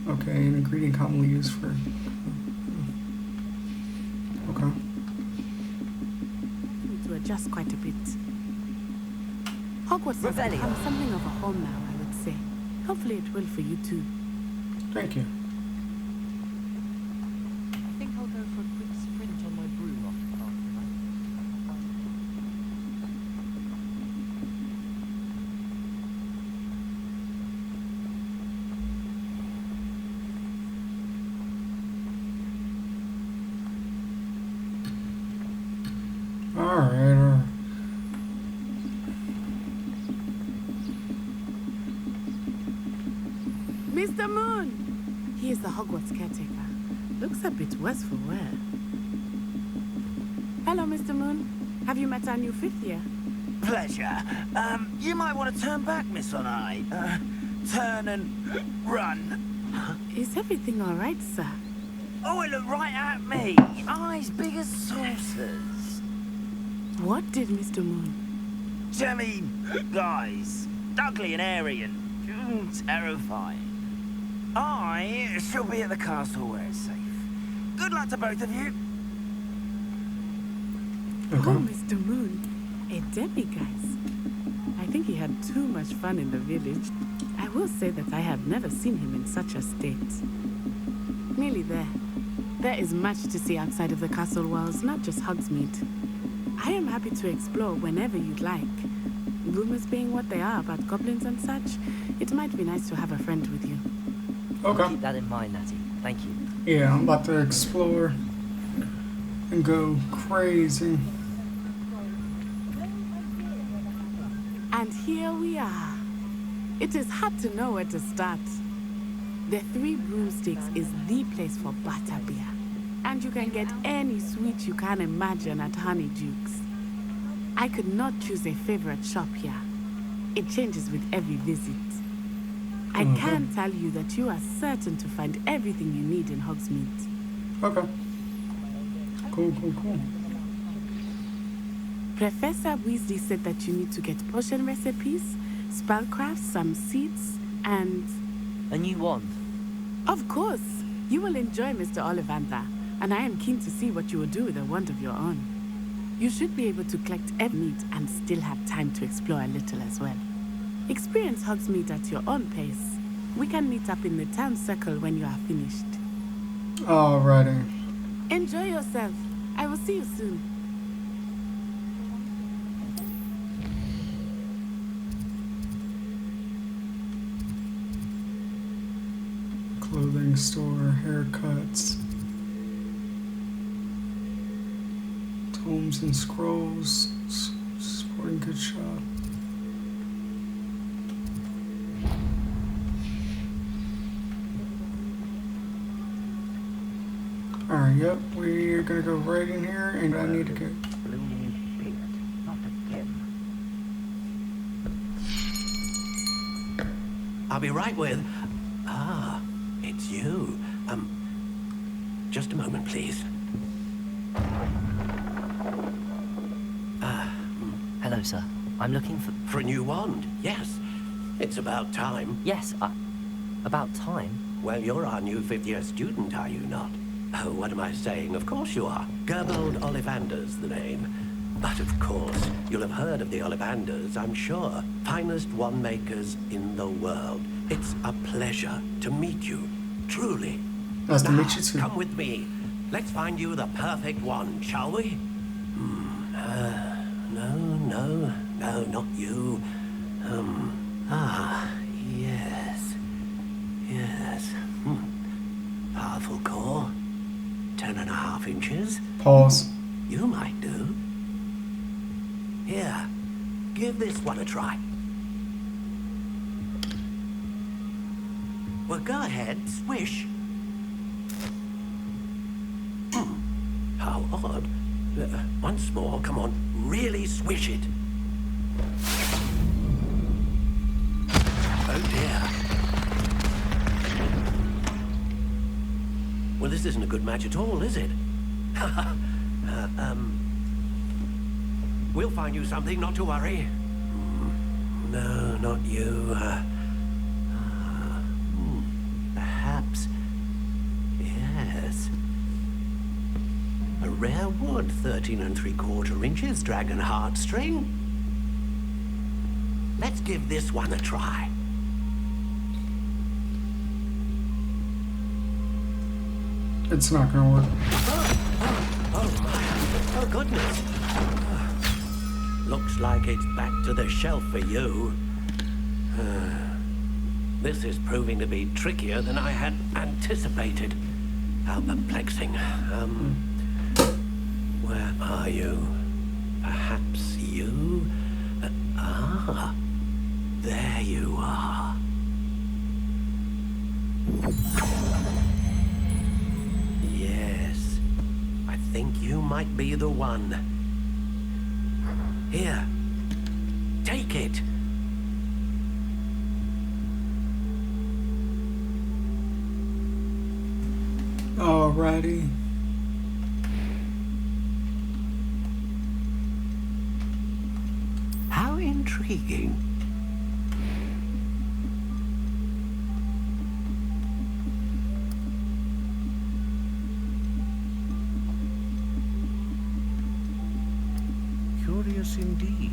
Okay, an ingredient commonly used for. Okay. to adjust quite a bit. Hogwarts has become something of a home now, I would say. Hopefully it will for you too. Thank you. I think I'll go for a quick sprint on my broom after class tonight. Alright. Mr. Moon! He is the Hogwarts caretaker. Looks a bit worse for wear. Hello, Mr. Moon. Have you met our new fifth year? Pleasure. You might want to turn back, Miss Onai. Turn and run. Is everything all right, sir? Oh, it looked right at me. Eyes big as saucers. What did Mr. Moon? Jemmy, guys. Ugly and airy and terrifying. I shall be at the castle where it's safe. Good luck to both of you. Oh, Mr. Moon. A demiguise. I think he had too much fun in the village. I will say that I have never seen him in such a state. Nearly there. There is much to see outside of the castle walls, not just Hogsmeade. I am happy to explore whenever you'd like. Rumors being what they are about goblins and such, it might be nice to have a friend with you. Okay. Keep that in mind, Natty. Thank you. Yeah, I'm about to explore and go crazy. And here we are. It is hard to know where to start. The Three Broomsticks is the place for butterbeer. And you can get any sweet you can imagine at Honeydukes. I could not choose a favorite shop here. It changes with every visit. I can tell you that you are certain to find everything you need in Hogsmeade. Okay. Cool. Professor Weasley said that you need to get potion recipes, spellcrafts, some seeds, and... A new wand? Of course! You will enjoy Mr. Ollivander, and I am keen to see what you will do with a wand of your own. You should be able to collect every need and still have time to explore a little as well. Experience Hogsmeade at your own pace. We can meet up in the town circle when you are finished. Alrighty. Enjoy yourself. I will see you soon. Clothing store, haircuts, tomes and scrolls, sporting goods shop. Alright, yep, we're gonna go right in here, and I need to get... I'll be right with... Ah, it's you. Just a moment, please. Hello, sir. I'm looking for... For a new wand, yes. It's about time. Yes, about time? Well, you're our new fifth-year student, are you not? Oh, what am I saying? Of course you are. Gerbold Ollivander's the name. But of course, you'll have heard of the Ollivanders, I'm sure. Finest wand makers in the world. It's a pleasure to meet you, truly. Nice to meet you too. Come with me. Let's find you the perfect wand, shall we? No, not you. Yes. Powerful core. 10.5 inches. Pause. You might do. Here, give this one a try. Well, go ahead, swish. How odd. Once more, come on, really swish it. Oh dear. Well, this isn't a good match at all, is it? We'll find you something, not to worry. No, not you. Perhaps. Yes. A rare wood, 13 3/4 inches, dragon heartstring. Let's give this one a try. It's not gonna work. Oh my. Oh goodness. Looks like it's back to the shelf for you. This is proving to be trickier than I had anticipated. How perplexing. Where are you? Perhaps you? There you are. Yes, I think you might be the one. Here, take it. Alrighty. How intriguing. Curious indeed.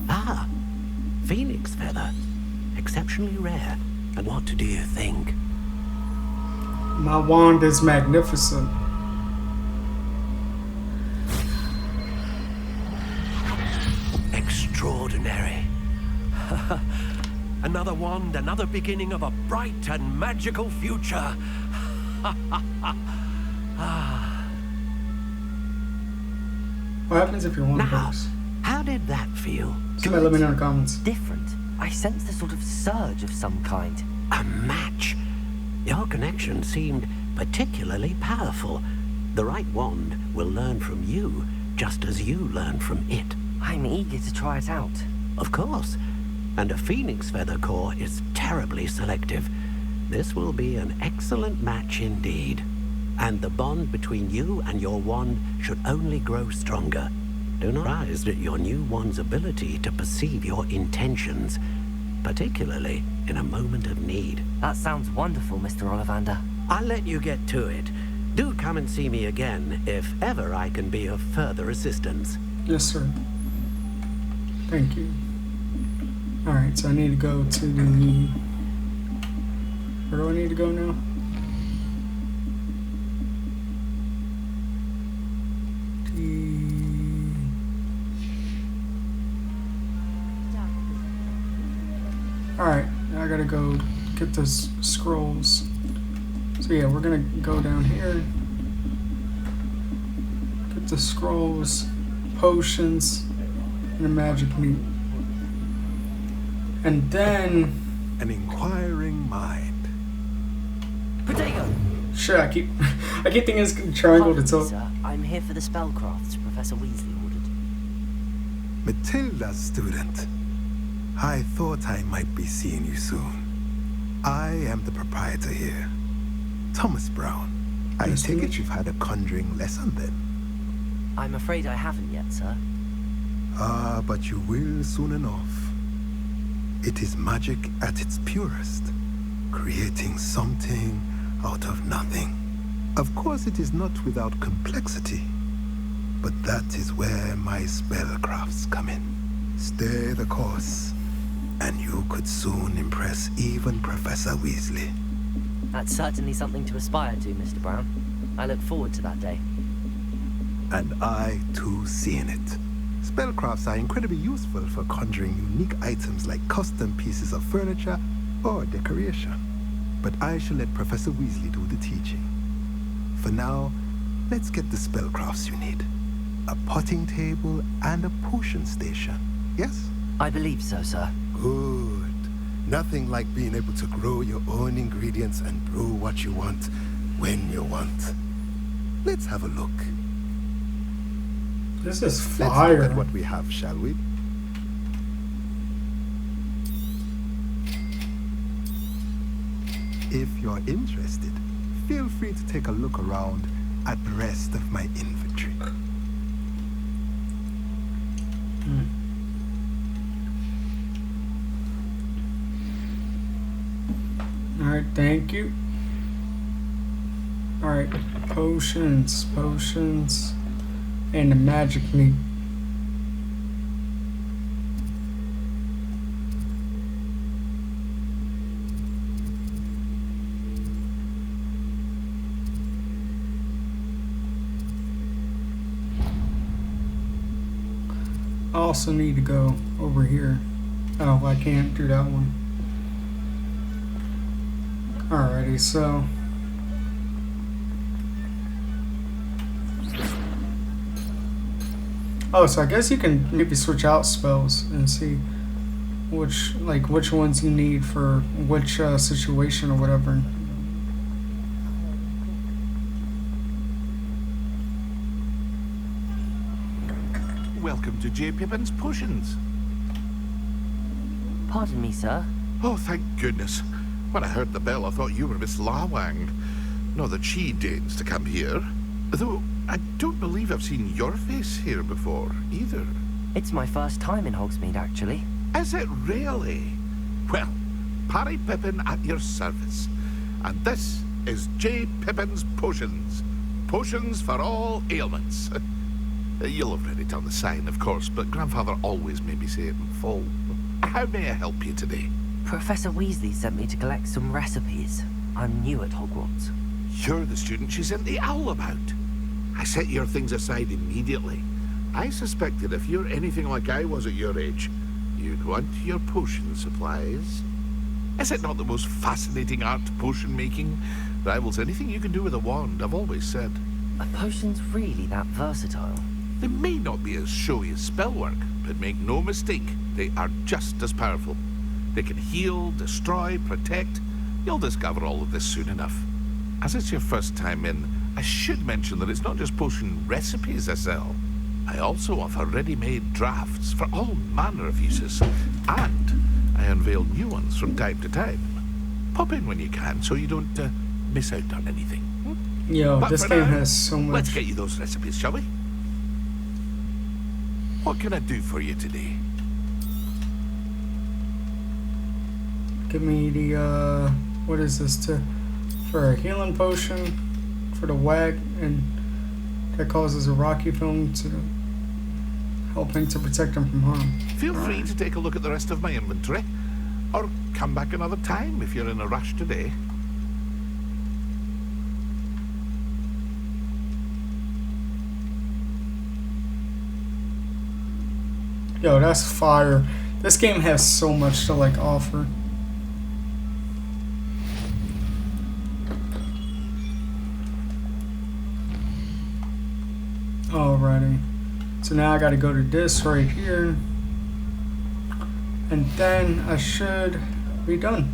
Ah, phoenix feather. Exceptionally rare. And what do you think? My wand is magnificent. Extraordinary. Another wand, another beginning of a bright and magical future. What happens if your wand Now, breaks? how did that feel? Somebody let me know in the comments. Different. I sensed a sort of surge of some kind. A match. Your connection seemed particularly powerful. The right wand will learn from you, just as you learn from it. I'm eager to try it out. Of course. And a phoenix feather core is terribly selective. This will be an excellent match indeed. And the bond between you and your wand should only grow stronger. Do not surprised at your new wand's ability to perceive your intentions, particularly in a moment of need. That sounds wonderful, Mr. Ollivander. I'll let you get to it. Do come and see me again if ever I can be of further assistance. Yes, sir. Thank you. Alright, so I need to go to the... Where do I need to go now? Alright, I gotta go get those scrolls. So yeah, we're gonna go down here. Get the scrolls, potions, and a magic meat. And then... An inquiring mind. Potato! Shit, I keep thinking it's triangle to Pardon me, tilt. sir. I'm here for the spellcrafts Professor Weasley ordered. Matilda's student. I thought I might be seeing you soon. I am the proprietor here, Thomas Brown. I take it you've had a conjuring lesson then? I'm afraid I haven't yet, sir. Ah, but you will soon enough. It is magic at its purest, creating something out of nothing. Of course, it is not without complexity, but that is where my spellcrafts come in. Stay the course, and you could soon impress even Professor Weasley. That's certainly something to aspire to, Mr. Brown. I look forward to that day. And I, too, see in it. Spellcrafts are incredibly useful for conjuring unique items like custom pieces of furniture or decoration. But I shall let Professor Weasley do the teaching. For now, let's get the spellcrafts you need. A potting table and a potion station, yes? I believe so, sir. Good. Nothing like being able to grow your own ingredients and brew what you want when you want. Let's have a look. This is Let's fire. look at what we have, shall we? If you're interested, feel free to take a look around at the rest of my inventory. Alright, thank you. Alright, potions, and the magic meat. I also need to go over here. Oh, I can't do that one. Alrighty, so so I guess you can maybe switch out spells and see which ones you need for which situation or whatever. Welcome to J. Pippin's Potions. Pardon me, sir. Oh, thank goodness. When I heard the bell, I thought you were Miss Lawang. Not that she deigns to come here. Though, I don't believe I've seen your face here before, either. It's my first time in Hogsmeade, actually. Is it really? Well, Parry Pippin at your service. And this is J. Pippin's Potions. Potions for all ailments. You'll have read it on the sign, of course, but Grandfather always made me say it in full. How may I help you today? Professor Weasley sent me to collect some recipes. I'm new at Hogwarts. You're the student she sent the owl about. I set your things aside immediately. I suspected if you're anything like I was at your age, you'd want your potion supplies. Is it not the most fascinating art, potion making? Rivals anything you can do with a wand, I've always said. Are potions really that versatile? They may not be as showy as spellwork, but make no mistake, they are just as powerful. They can heal, destroy, protect. You'll discover all of this soon enough. As it's your first time in, I should mention that it's not just potion recipes I sell. I also offer ready-made drafts for all manner of uses. And I unveil new ones from time to time. Pop in when you can so you don't miss out on anything. Yo, But this for game now, has so much. Let's get you those recipes, shall we? What can I do for you today? Give me the what is this for a healing potion for the wag, and that causes a rocky film to helping to protect him from harm. Feel free to take a look at the rest of my inventory, or come back another time if you're in a rush today. Yo, that's fire. This game has so much to like offer. Alrighty. So now I gotta go to this right here. And then I should be done.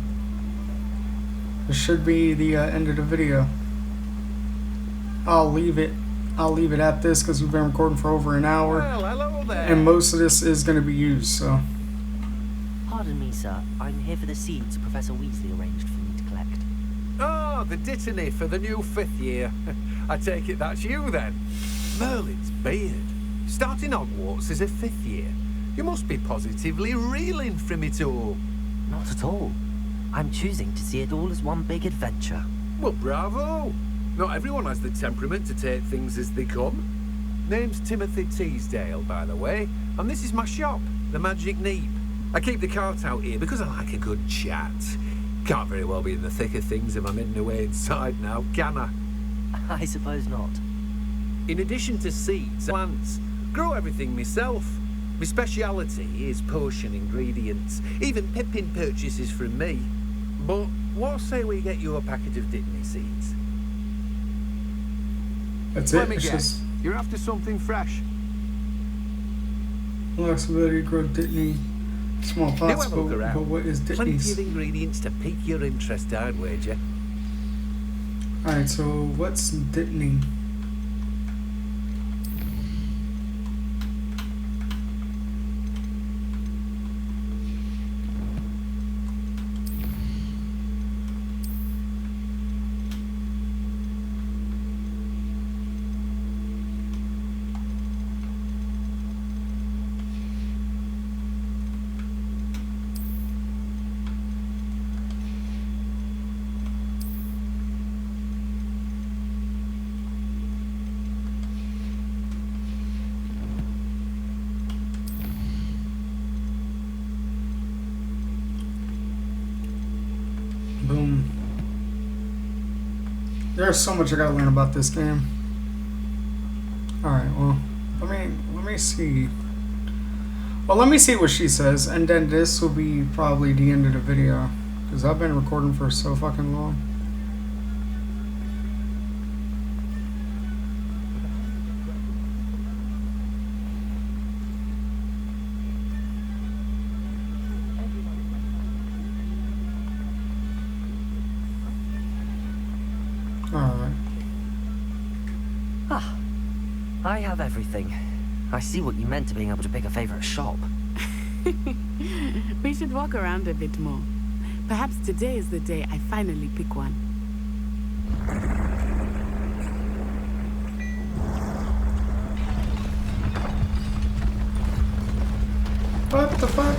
This should be the end of the video. I'll leave it at this because we've been recording for over an hour. Well, hello there. And most of this is going to be used, so. Pardon me, sir. I'm here for the seeds Professor Weasley arranged for me to collect. Oh, the dittany for the new 5th year. I take it that's you then. Merlin's beard. Starting Hogwarts as a 5th year. You must be positively reeling from it all. Not at all. I'm choosing to see it all as one big adventure. Well, bravo. Not everyone has the temperament to take things as they come. Name's Timothy Teasdale, by the way, and this is my shop, the Magic Neep. I keep the cart out here because I like a good chat. Can't very well be in the thick of things if I'm hidden away inside now, can I? I suppose not. In addition to seeds, plants, grow everything myself. My speciality is potion ingredients, even Pippin purchases from me. But what say we get you a packet of dittany seeds? That's Let it. me It's guess. just You're after something fresh. flexibility, grow dittany, Small Do pots, have a look but around. what is Plenty Ditney's? of ingredients to pique your interest, I'd wager. Alright, so what's Ditney? Boom. There's so much I gotta learn about this game. Alright, well, let me see. Well, let me see what she says, and then this will be probably the end of the video. Because I've been recording for so fucking long. Alright. Ah, I have everything. I see what you meant to being able to pick a favorite shop. We should walk around a bit more. Perhaps today is the day I finally pick one. What the fuck?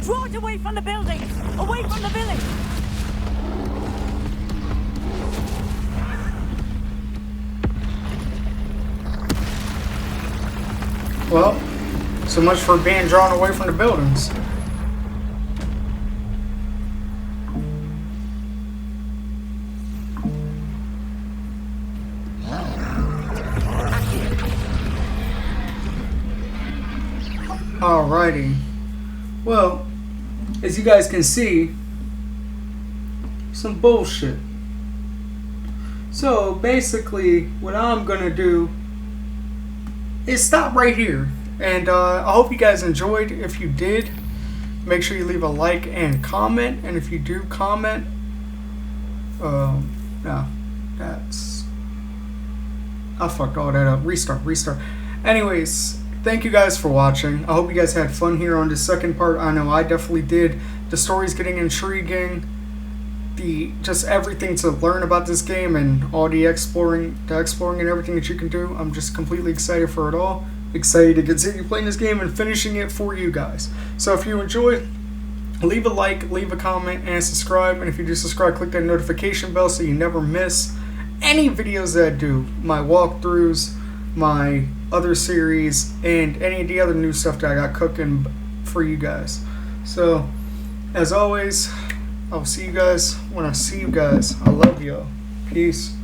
Draw it away from the buildings! Away from the village! Well, so much for being drawn away from the buildings. Alrighty. Well, as you guys can see, some bullshit. So basically, what I'm gonna do is stop right here. And I hope you guys enjoyed. If you did, make sure you leave a like and comment. And if you do comment, no, that's, I fucked all that up. Restart. Anyways, thank you guys for watching. I hope you guys had fun here on the second part. I know I definitely did. The story's getting intriguing. Just everything to learn about this game and all the exploring and everything that you can do. I'm just completely excited for it all. Excited to continue playing this game and finishing it for you guys. So if you enjoyed, leave a like, leave a comment, and subscribe. And if you do subscribe, click that notification bell so you never miss any videos that I do. My walkthroughs, my other series, and any of the other new stuff that I got cooking for you guys. So, as always, I'll see you guys when I see you guys. I love y'all. Peace.